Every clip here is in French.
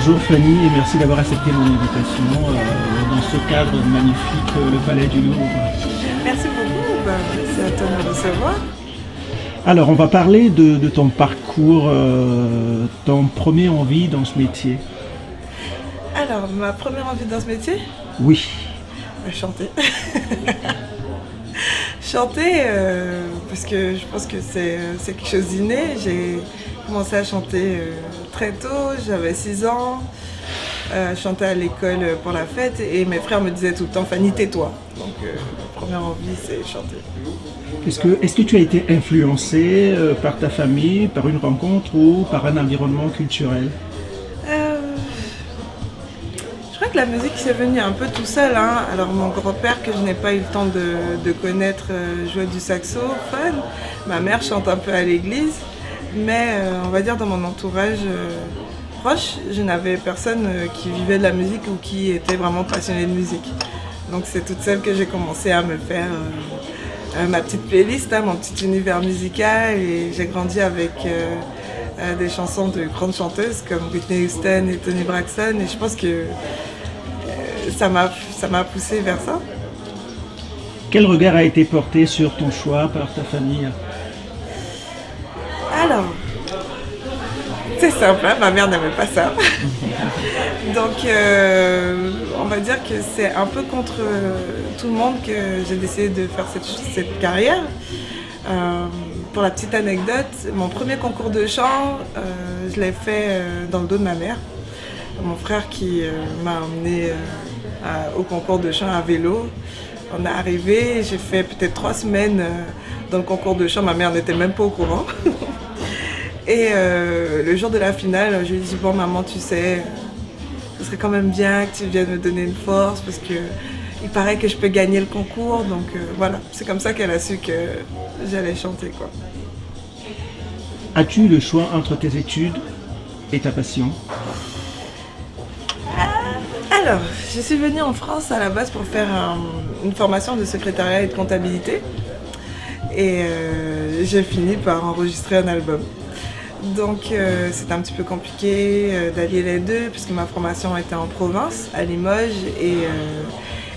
Bonjour Fanny et merci d'avoir accepté mon invitation dans ce cadre magnifique, le Palais du Louvre. Merci beaucoup, c'est à toi de me recevoir. Alors on va parler de ton parcours, ton premier envie dans ce métier. Alors, ma première envie dans ce métier, Oui. chanter. Chanter, parce que je pense que c'est quelque chose d'inné. J'ai commencé à chanter très tôt, j'avais 6 ans. Je chantais à l'école pour la fête et mes frères me disaient tout le temps Fanny, tais-toi. Donc, ma première envie, c'est chanter. Est-ce que tu as été influencé par ta famille, par une rencontre ou par un environnement culturel? Je crois que la musique c'est venu un peu tout seul. Alors mon grand-père que je n'ai pas eu le temps de connaître jouait du saxophone. Ma mère chante un peu à l'église. Mais on va dire dans mon entourage proche, je n'avais personne qui vivait de la musique ou qui était vraiment passionné de musique. Donc c'est toute seule que j'ai commencé à me faire ma petite playlist, mon petit univers musical. Et j'ai grandi avec des chansons de grandes chanteuses comme Whitney Houston et Toni Braxton. Et je pense que ça m'a poussée vers ça. Quel regard a été porté sur ton choix par ta famille? Alors, c'est simple, ma mère n'aimait pas ça. Donc, on va dire que c'est un peu contre tout le monde que j'ai décidé de faire cette carrière. Pour la petite anecdote, mon premier concours de chant, je l'ai fait dans le dos de ma mère. Mon frère qui m'a emmené au concours de chant à vélo. On est arrivé, j'ai fait peut-être 3 semaines dans le concours de chant, ma mère n'était même pas au courant. Et le jour de la finale, je lui ai dit bon maman, tu sais, ce serait quand même bien que tu viennes me donner une force parce que il paraît que je peux gagner le concours. Donc voilà, c'est comme ça qu'elle a su que j'allais chanter, quoi. As-tu le choix entre tes études et ta passion? Alors, je suis venue en France à la base pour faire une formation de secrétariat et de comptabilité. Et j'ai fini par enregistrer un album. Donc c'était un petit peu compliqué d'allier les deux puisque ma formation était en province, à Limoges,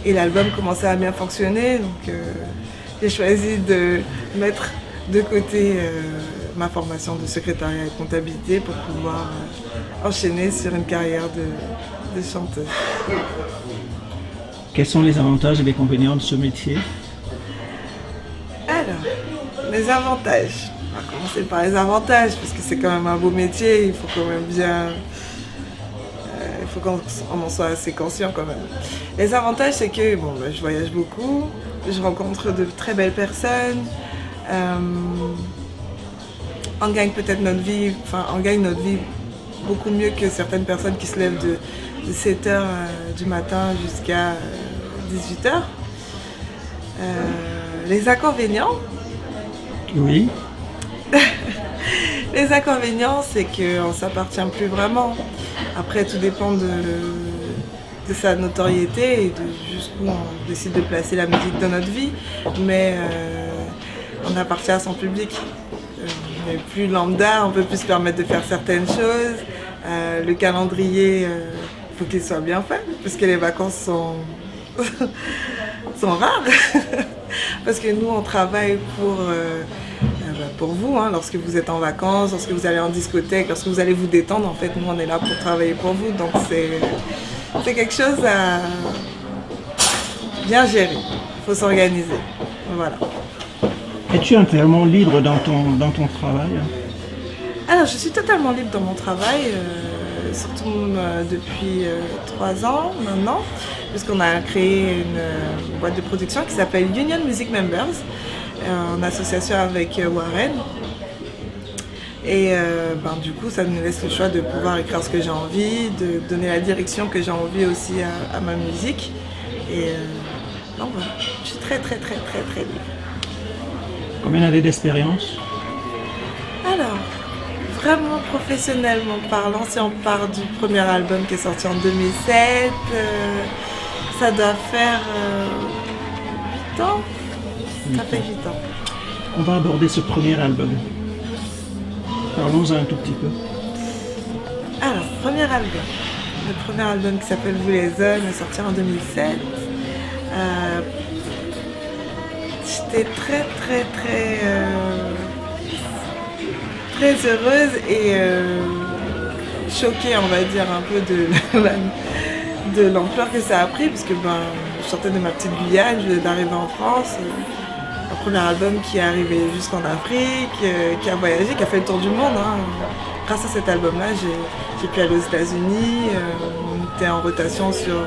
et l'album commençait à bien fonctionner. Donc j'ai choisi de mettre de côté ma formation de secrétariat et de comptabilité pour pouvoir enchaîner sur une carrière de chanteuse. Quels sont les avantages et les inconvénients de ce métier? Alors, les avantages. On va commencer par les avantages, parce que c'est quand même un beau métier, il faut quand même bien... il faut qu'on en soit assez conscient quand même. Les avantages, c'est que je voyage beaucoup, je rencontre de très belles personnes, on gagne peut-être notre vie, on gagne notre vie beaucoup mieux que certaines personnes qui se lèvent de 7h du matin jusqu'à 18h. Les inconvénients? Oui. Les inconvénients, c'est qu'on ne s'appartient plus vraiment. Après, tout dépend de sa notoriété et de jusqu'où on décide de placer la musique dans notre vie. Mais on appartient à son public. On n'est plus lambda, on peut plus se permettre de faire certaines choses. Le calendrier, il faut qu'il soit bien fait, parce que les vacances sont rares. Parce que nous, on travaille pour vous, lorsque vous êtes en vacances, lorsque vous allez en discothèque, lorsque vous allez vous détendre. En fait, nous, on est là pour travailler pour vous. Donc, c'est quelque chose à bien gérer. Il faut s'organiser. Voilà. Es-tu entièrement libre dans ton travail? Alors, je suis totalement libre dans mon travail, surtout depuis 3 ans maintenant, puisqu'on a créé une boîte de production qui s'appelle Union Music Members, en association avec Warren. Et du coup, ça nous laisse le choix de pouvoir écrire ce que j'ai envie, de donner la direction que j'ai envie aussi à ma musique. Et donc voilà, je suis très très très très très libre. Combien d'années d'expérience? Alors, vraiment professionnellement parlant, si on part du premier album qui est sorti en 2007, ça doit faire 8 ans. Ça fait 8 ans. On va aborder ce premier album. Parlons-en un tout petit peu. Alors, premier album. Le premier album qui s'appelle Vous les hommes est sorti en 2007. J'étais très heureuse et choquée, on va dire, un peu de l'ampleur que ça a pris, parce que je sortais de ma petite Guyane, je venais d'arriver en France. Un premier album qui est arrivé jusqu'en Afrique, qui a voyagé, qui a fait le tour du monde. Hein. Grâce à cet album-là, j'ai pu aller aux États-Unis. On était en rotation sur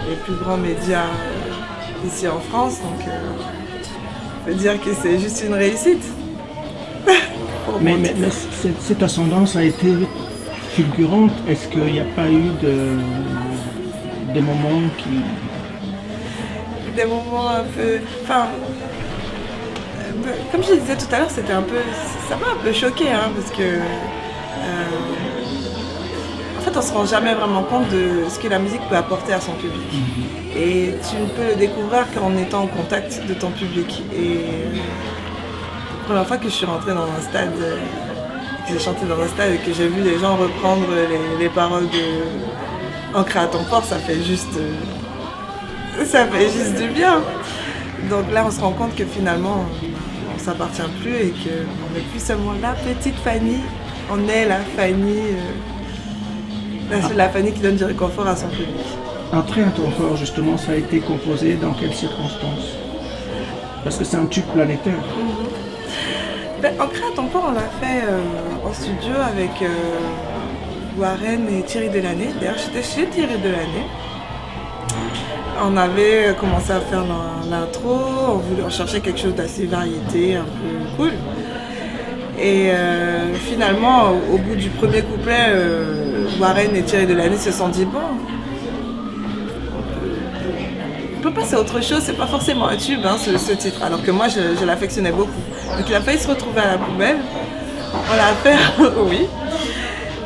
les plus grands médias ici en France. Donc, on peut dire que c'est juste une réussite. Mais cette ascendance a été fulgurante. Est-ce qu'il n'y a pas eu des moments qui... Des moments un peu... Enfin, comme je disais tout à l'heure, c'était un peu... Ça m'a un peu choquée, hein, parce que... en fait, on ne se rend jamais vraiment compte de ce que la musique peut apporter à son public. Et tu ne peux le découvrir qu'en étant en contact de ton public. Et la première fois que je suis rentrée dans un stade, que j'ai chanté dans un stade et que j'ai vu les gens reprendre les paroles de Ancré à ton port, ça fait juste du bien. Donc là, on se rend compte que finalement, on ne s'appartient plus et qu'on n'est plus seulement la petite Fanny, on est la Fanny, la Fanny qui donne du réconfort à son public. Ancré à ton port, justement, ça a été composé dans quelles circonstances? Parce que c'est un tube planétaire. Ancré à ton port, on l'a fait en studio avec Warren et Thierry Delannay. D'ailleurs, j'étais chez Thierry Delannay. On avait commencé à faire l'intro, on cherchait quelque chose d'assez variété, un peu cool. Et finalement, au bout du premier couplet, Warren et Thierry Delannay se sont dit bon, on peut passer à autre chose, c'est pas forcément un tube, hein, ce titre, alors que moi je l'affectionnais beaucoup. Donc il a failli se retrouver à la poubelle. On l'a fait, oui,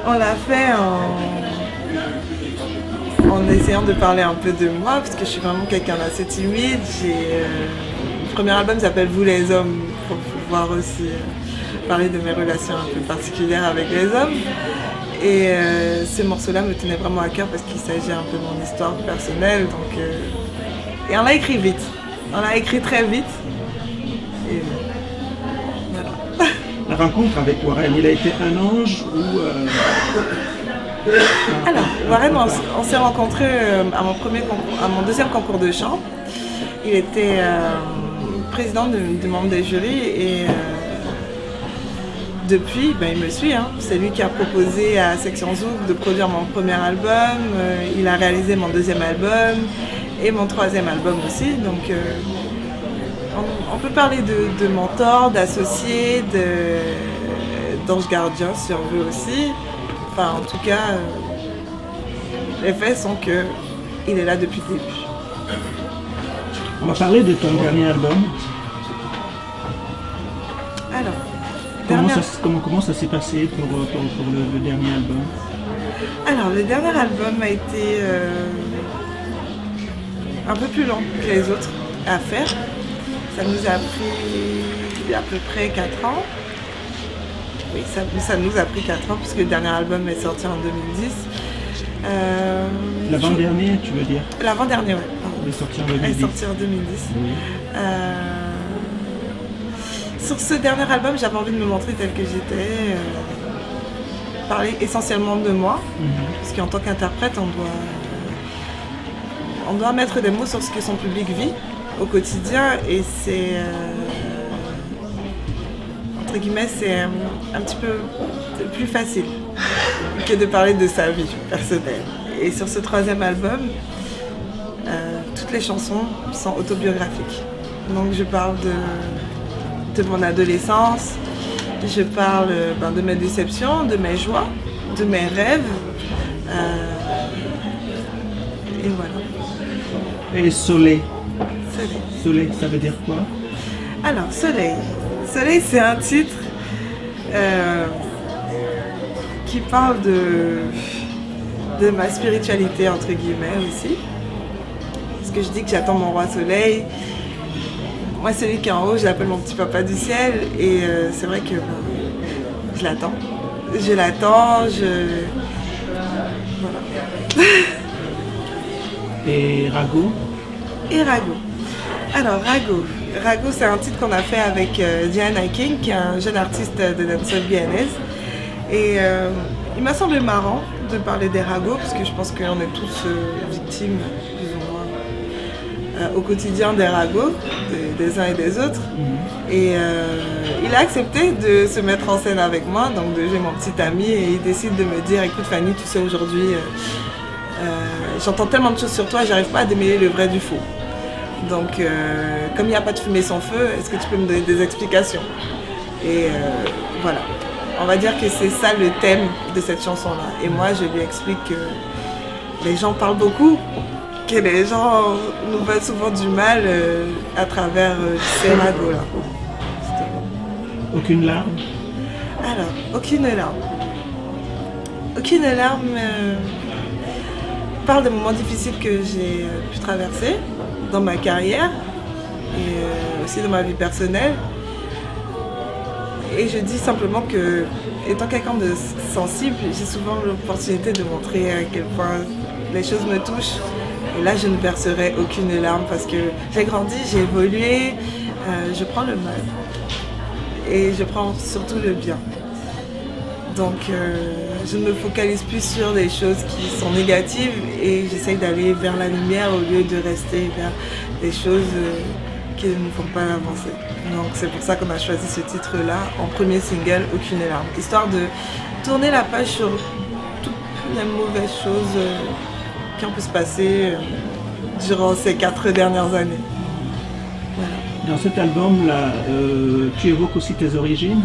on l'a fait en essayant de parler un peu de moi, parce que je suis vraiment quelqu'un d'assez timide. Le premier album s'appelle Vous les hommes, pour pouvoir aussi parler de mes relations un peu particulières avec les hommes. Et ce morceau-là me tenait vraiment à cœur parce qu'il s'agit un peu de mon histoire personnelle. Donc, et on l'a écrit vite, on l'a écrit très vite. Et voilà. La rencontre avec Warren, il a été un ange ou... Alors, Warren, on s'est rencontrés à mon deuxième concours de chant. Il était président du membre des jurys et depuis, il me suit. Hein. C'est lui qui a proposé à Section Zouk de produire mon premier album. Il a réalisé mon deuxième album et mon troisième album aussi. Donc, on peut parler de mentor, d'associé, d'ange gardien si on veut aussi. Enfin, en tout cas, les faits sont qu'il est là depuis le début. On va parler de ton dernier album. Alors, comment ça s'est passé pour le dernier album? Alors, le dernier album a été un peu plus long que les autres à faire. Ça nous a pris à peu près 4 ans. Oui, ça nous a pris 4 ans puisque le dernier album est sorti en 2010. L'avant-dernier, tu veux dire? L'avant-dernier, oui. Il est sorti en 2010. Elle est sortie en 2010. Oui. Sur ce dernier album, j'avais envie de me montrer telle que j'étais, parler essentiellement de moi, parce qu'en tant qu'interprète, on doit mettre des mots sur ce que son public vit au quotidien, et c'est entre guillemets, c'est un petit peu plus facile que de parler de sa vie personnelle. Et sur ce troisième album, toutes les chansons sont autobiographiques. Donc je parle de mon adolescence, je parle de mes déceptions, de mes joies, de mes rêves. Et voilà. Et Soleil. Soleil. Soleil, ça veut dire quoi? Alors, Soleil. Soleil, c'est un titre qui parle de ma spiritualité, entre guillemets, aussi. Parce que je dis que j'attends mon roi soleil. Moi, celui qui est en haut, je l'appelle mon petit papa du ciel. Et c'est vrai que je l'attends. Je l'attends, voilà. Et Rago? Et Rago. Alors Rago c'est un titre qu'on a fait avec Diana King, qui est un jeune artiste de dancehall guyanaise. Et il m'a semblé marrant de parler des ragots, parce que je pense qu'on est tous victimes, plus ou moins, au quotidien des ragots, des uns et des autres. Et il a accepté de se mettre en scène avec moi, donc de jouer mon petit ami, et il décide de me dire, écoute Fanny, tu sais aujourd'hui, j'entends tellement de choses sur toi, j'arrive pas à démêler le vrai du faux. Donc comme il n'y a pas de fumée sans feu, est-ce que tu peux me donner des explications? Et voilà. On va dire que c'est ça le thème de cette chanson-là. Et moi, je lui explique que les gens parlent beaucoup, que les gens nous veulent souvent du mal à travers ces ragots-là. Aucune larme? Alors, aucune larme. Aucune larme parle des moments difficiles que j'ai pu traverser dans ma carrière et aussi dans ma vie personnelle. Et je dis simplement que, étant quelqu'un de sensible, j'ai souvent l'opportunité de montrer à quel point les choses me touchent. Et là, je ne verserai aucune larme parce que j'ai grandi, j'ai évolué, je prends le mal. Et je prends surtout le bien. Donc, je ne me focalise plus sur des choses qui sont négatives et j'essaye d'aller vers la lumière au lieu de rester vers des choses qui ne font pas avancer. Donc c'est pour ça qu'on a choisi ce titre-là en premier single, Aucune larme. Histoire de tourner la page sur toutes les mauvaises choses qui ont pu se passer durant ces 4 dernières années. Voilà. Dans cet album-là, tu évoques aussi tes origines.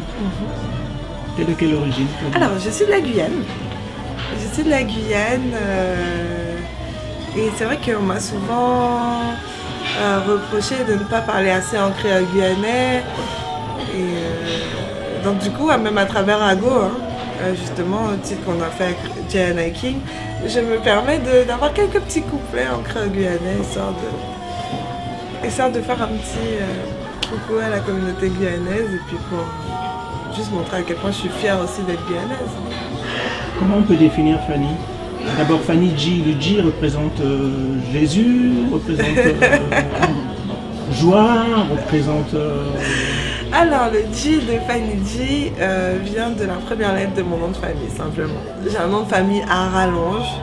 T'es de quelle origine? Alors, je suis de la Guyane. Et c'est vrai qu'on m'a souvent reproché de ne pas parler assez en créole guyanais. Et donc du coup, même à travers Rago, justement, le titre qu'on a fait avec Diana King, je me permets d'avoir quelques petits couplets en créole guyanais, histoire de faire un petit coucou à la communauté guyanaise et puis pour juste montrer à quel point je suis fière aussi d'être guyanaise. Comment on peut définir Fanny? D'abord, Fanny G, le G représente Jésus, représente joie, représente... Alors, le G de Fanny G vient de la première lettre de mon nom de famille, simplement. J'ai un nom de famille à rallonge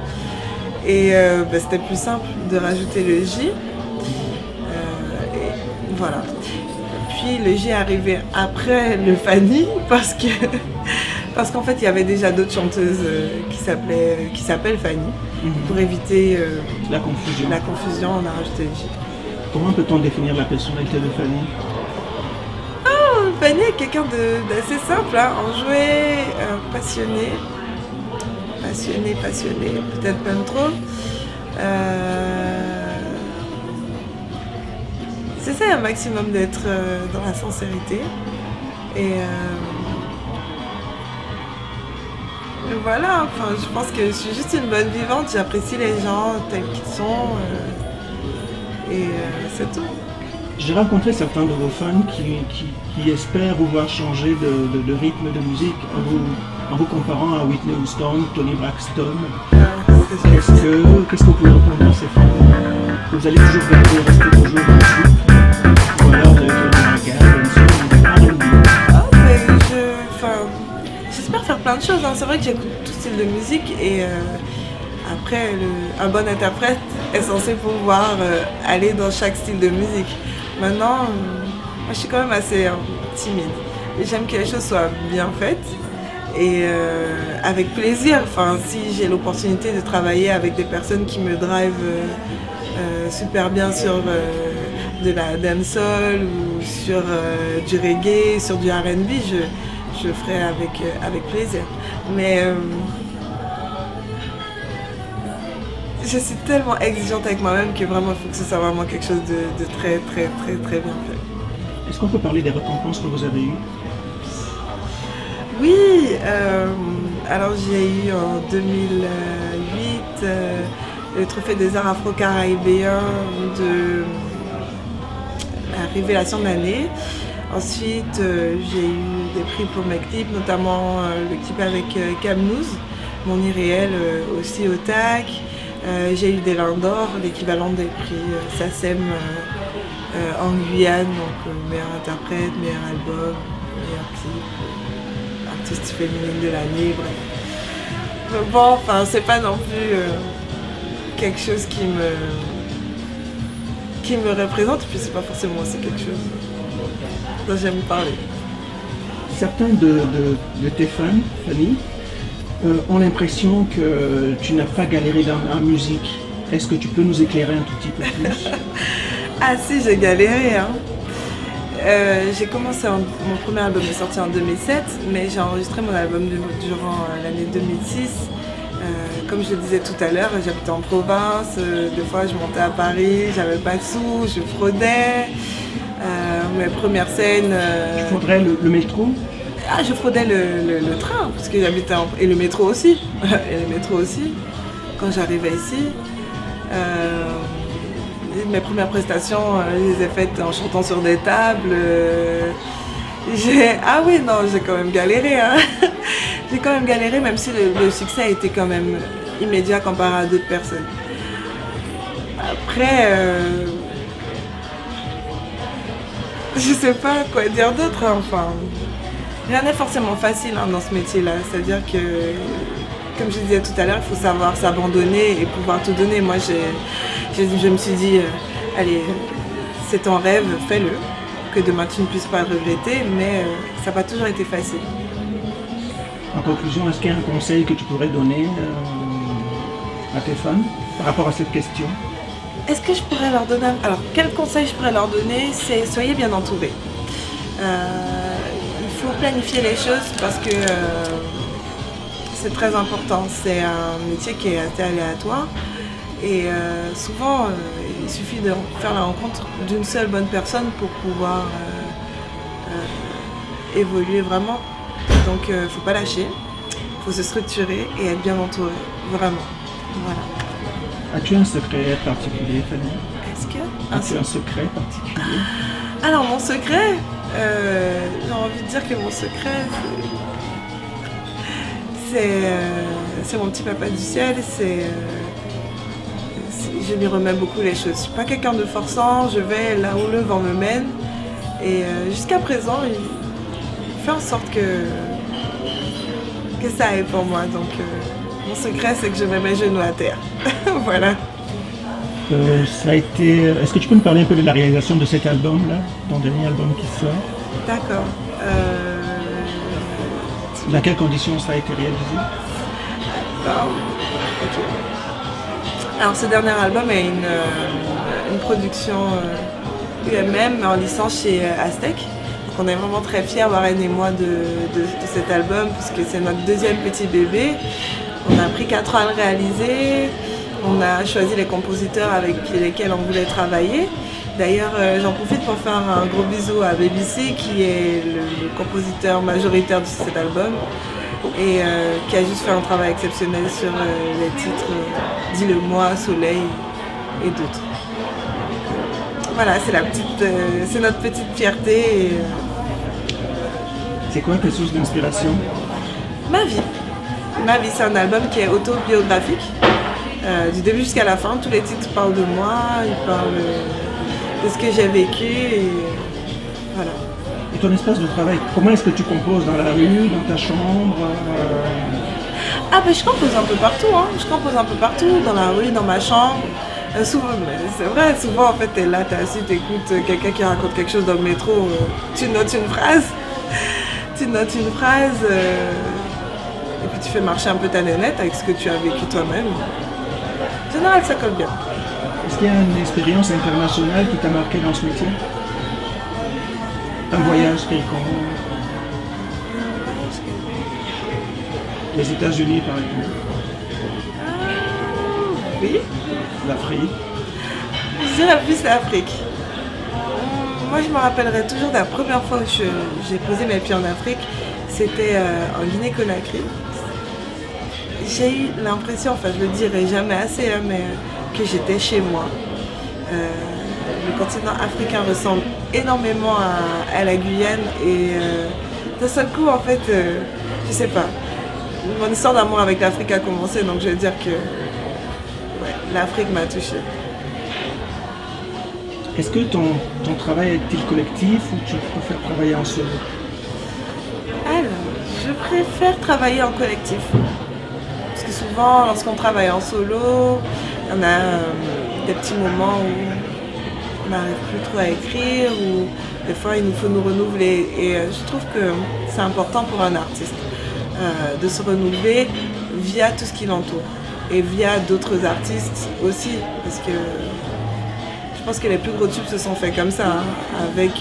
et c'était plus simple de rajouter le J. Et voilà. Puis le J est arrivé après le Fanny parce qu'en fait, il y avait déjà d'autres chanteuses qui s'appellent Fanny. Pour éviter la confusion, on a rajouté le J. Comment peut-on définir la personnalité de Fanny? Fanny est quelqu'un d'assez simple, enjoué, passionné, peut-être même trop. J'essaie un maximum d'être dans la sincérité. Et voilà, enfin, je pense que je suis juste une bonne vivante, j'apprécie les gens tels qu'ils sont. Et c'est tout. J'ai rencontré certains de vos fans qui espèrent vous voir changer de rythme de musique en vous comparant à Whitney Houston, Toni Braxton. Qu'est-ce que vous pouvez répondre à ces fans? Vous allez toujours rester toujours dans le truc, ou alors vous allez faire du reggae, j'espère faire plein de choses. C'est vrai que j'écoute tout style de musique et après, un bon interprète est censé pouvoir aller dans chaque style de musique. Maintenant, moi je suis quand même assez timide. Et j'aime que les choses soient bien faites et avec plaisir. Enfin, si j'ai l'opportunité de travailler avec des personnes qui me drivent super bien sur de la dancehall ou sur du reggae, sur du R&B, je ferai avec plaisir. Mais je suis tellement exigeante avec moi-même que vraiment il faut que ce soit vraiment quelque chose de très très très très bien fait. Est-ce qu'on peut parler des récompenses que vous avez eues? Oui, alors j'ai eu en 2008 le trophée des arts afro-caribéens de la révélation de l'année. Ensuite, j'ai eu des prix pour mes clips, notamment le clip avec Camnouz, Mon irréel aussi au TAC. J'ai eu des Lions d'Or, l'équivalent des prix SACEM en Guyane, donc meilleur interprète, meilleur album, meilleur clip, artiste féminine de l'année, bref. Bon, enfin, c'est pas non plus quelque chose qui me représente, puis c'est pas forcément aussi quelque chose dont j'aime parler. Certains de tes fans, Fanny, ont l'impression que tu n'as pas galéré en musique. Est-ce que tu peux nous éclairer un tout petit peu plus? Ah si, j'ai galéré. Hein. J'ai commencé, mon premier album est sorti en 2007, mais j'ai enregistré mon album durant l'année 2006. Comme je le disais tout à l'heure, j'habitais en province, des fois je montais à Paris, j'avais pas de sous, je fraudais. Mes premières scènes... Tu frauderais le métro? Ah, je fraudais le train, parce que j'habitais et le métro aussi. Et le métro aussi, quand j'arrivais ici. Mes premières prestations, je les ai faites en chantant sur des tables. Ah oui, non, j'ai quand même galéré. Hein. J'ai quand même galéré, même si le succès a été quand même immédiat comparé à d'autres personnes. Après, je sais pas quoi dire d'autre. Hein. Enfin, rien n'est forcément facile hein, dans ce métier-là. C'est-à-dire que, comme je disais tout à l'heure, il faut savoir s'abandonner et pouvoir tout donner. Moi, je me suis dit, allez, c'est ton rêve, fais-le. Que demain tu ne puisses pas le regretter, mais ça n'a pas toujours été facile. En conclusion, est-ce qu'il y a un conseil que tu pourrais donner à tes fans par rapport à cette question? Est-ce que je pourrais leur donner... Alors, quel conseil je pourrais leur donner? C'est soyez bien entourés. Il faut planifier les choses parce que c'est très important. C'est un métier qui est assez aléatoire et souvent il suffit de faire la rencontre d'une seule bonne personne pour pouvoir évoluer vraiment. Donc il ne faut pas lâcher, il faut se structurer et être bien entouré, vraiment. Voilà. As-tu un secret particulier, Fanny? Est-ce que... As-tu un secret particulier? Alors mon secret, j'ai envie de dire que mon secret, c'est mon petit papa du ciel, je lui remets beaucoup les choses. Je ne suis pas quelqu'un de forçant, je vais là où le vent me mène. Et jusqu'à présent, il fait en sorte que ça aille pour moi. Donc mon secret, c'est que je mets mes genoux à terre. Voilà. Est-ce que tu peux me parler un peu de la réalisation de cet album-là, ton dernier album qui sort? D'accord. Dans quelles conditions ça a été réalisé? Okay. Alors ce dernier album est une production UMM en licence chez Aztec. Donc on est vraiment très fiers, Warren et moi, de cet album puisque c'est notre deuxième petit bébé. On a pris 4 ans à le réaliser. On a choisi les compositeurs avec lesquels on voulait travailler. D'ailleurs, j'en profite pour faire un gros bisou à BBC qui est le compositeur majoritaire de cet album et qui a juste fait un travail exceptionnel sur les titres Dis-le-moi, Soleil et d'autres. Voilà, c'est notre petite fierté. Et, c'est quoi tes sources d'inspiration? Ma vie. Ma vie, c'est un album qui est autobiographique. Du début jusqu'à la fin, tous les titres parlent de moi, ils parlent de ce que j'ai vécu et voilà. Et ton espace de travail, comment est-ce que tu composes? Dans la rue, dans ta chambre? Ah ben je compose un peu partout, hein. Je compose un peu partout, dans la rue, dans ma chambre. Souvent, mais c'est vrai, souvent en fait t'es là, t'es assis, t'écoutes quelqu'un qui raconte quelque chose dans le métro, tu notes une phrase, et puis tu fais marcher un peu ta nénette avec ce que tu as vécu toi-même. En général, ça colle bien. Est-ce qu'il y a une expérience internationale qui t'a marqué dans ce métier? Un voyage quelconque? Les États-Unis, par exemple? Oui. L'Afrique? Je dirais plus l'Afrique. Moi, je me rappellerai toujours de la première fois où j'ai posé mes pieds en Afrique. C'était en Guinée-Conakry. J'ai eu l'impression, enfin je le dirai jamais assez, hein, mais que j'étais chez moi. Le continent africain ressemble énormément à la Guyane et d'un seul coup, en fait, je sais pas, mon histoire d'amour avec l'Afrique a commencé, donc je vais dire que ouais, l'Afrique m'a touchée. Est-ce que ton travail est-il collectif ou tu préfères travailler en solo? Alors, je préfère travailler en collectif. Parce que souvent, lorsqu'on travaille en solo, on a des petits moments où on n'arrive plus trop à écrire, ou des fois il nous faut nous renouveler. Et je trouve que c'est important pour un artiste de se renouveler via tout ce qui l'entoure. Et via d'autres artistes aussi. Parce que je pense que les plus gros tubes se sont faits comme ça, avec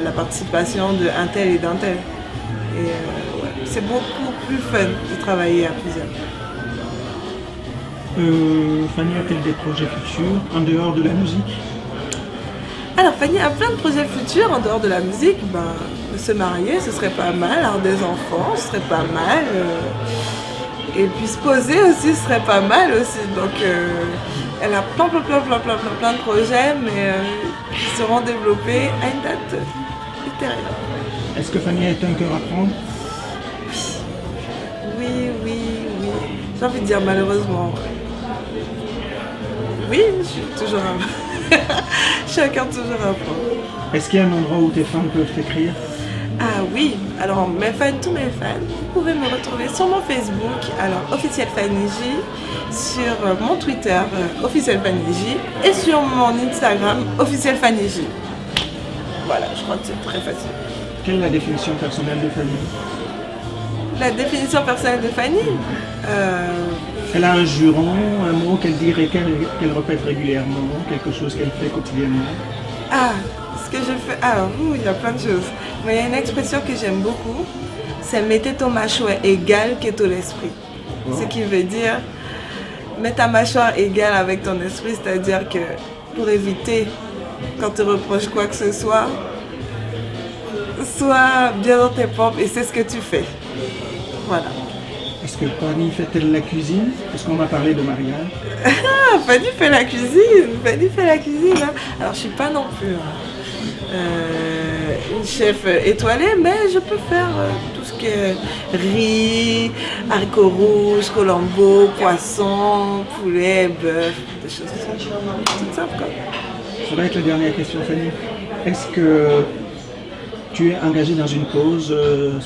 la participation d'un tel et d'un tel. Et ouais, c'est beaucoup plus fun de travailler à plusieurs. Fanny a-t-elle des projets futurs en dehors de la musique? Alors Fanny a plein de projets futurs en dehors de la musique. Se marier, ce serait pas mal. Avoir des enfants, ce serait pas mal. Et puis se poser aussi, ce serait pas mal aussi. Donc elle a plein de projets, mais qui seront développés à une date ultérieure. Est-ce que Fanny a un cœur à prendre? Oui. J'ai envie de dire malheureusement. Oui, je suis toujours à... Chacun toujours à prendre. Est-ce qu'il y a un endroit où tes fans peuvent t'écrire? Ah oui, alors tous mes fans, vous pouvez me retrouver sur mon Facebook, alors officiel Fanny J, sur mon Twitter officiel Fanny J et sur mon Instagram officiel Fanny J. Voilà, je crois que c'est très facile. Quelle est la définition personnelle de Fanny? La définition personnelle de Fanny Elle a un juron, un mot qu'elle dirait, qu'elle répète régulièrement, quelque chose qu'elle fait quotidiennement. Ah, ce que je fais... Alors, il y a plein de choses. Mais il y a une expression que j'aime beaucoup, c'est « mettez ton mâchoire égale que ton esprit ». Ce qui veut dire, mets ta mâchoire égale avec ton esprit, c'est-à-dire que pour éviter, quand tu reproches quoi que ce soit, sois bien dans tes pompes et c'est ce que tu fais. Voilà. Est-ce que Fanny fait-elle la cuisine? Parce qu'on a parlé de mariage. Ah, Fanny fait la cuisine. Hein. Alors, je suis pas non plus une chef étoilée, mais je peux faire tout ce qui est riz, haricots rouges, colombo, poisson, poulet, bœuf, des choses toutes simples quoi. Ça va être la dernière question, Fanny. Est-ce que tu es engagée dans une cause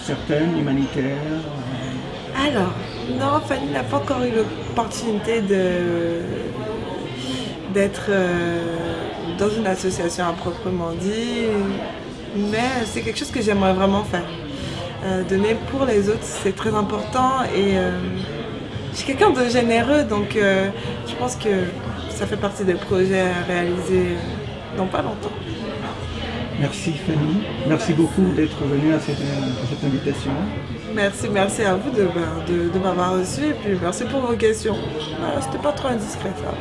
certaine, humanitaire? Alors, non, Fanny n'a pas encore eu l'opportunité d'être dans une association à proprement dit, mais c'est quelque chose que j'aimerais vraiment faire. Donner pour les autres, c'est très important et je suis quelqu'un de généreux, donc je pense que ça fait partie des projets à réaliser dans pas longtemps. Merci Fanny, merci beaucoup d'être venue à cette invitation. Merci à vous de m'avoir reçu et puis merci pour vos questions. C'était pas trop indiscret ça va.